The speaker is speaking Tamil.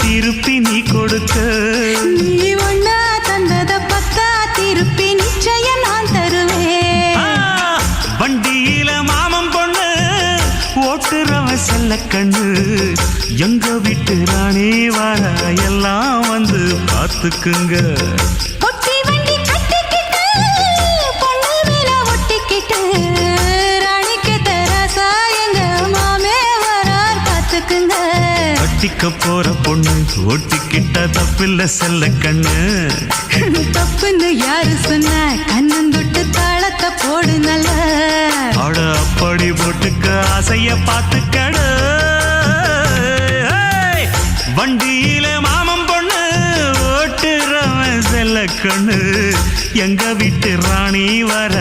திருப்பி நீ கொடுக்க. நீ ஒண்ணா தந்தத பத்தா திருப்பி நிச்சயம் நான் தருவேன். வண்டியில மாமன் பொண்ணு ஓட்டுறவன் செல்ல கண்ணு, எங்க வீட்டு ராணி வர எல்லாம் வந்து பார்த்துக்குங்க. ஒட்டி வண்டி கட்டிக்கிட்டு பொண்ணு மேல ஒட்டிக்கிட்டு ராணிக்கு தராசா எங்க மாமே வரார் பார்த்துக்குங்க. கட்டிக்க போற பொண்ணு ஓட்டிக்கிட்ட தப்பில்ல செல்ல கண்ணு. தப்புன்னு யாரு சொன்ன கண்ணந்தொட்டு தாளத்தை போடு நல்ல. அட அப்படி போட்டுக்க ஆசைய பார்த்துக்கட. வண்டியில மாமன் பொண்ணு ஓட்டுறவன் செல்ல கண்ணு, எங்க வீட்டு ராணி வர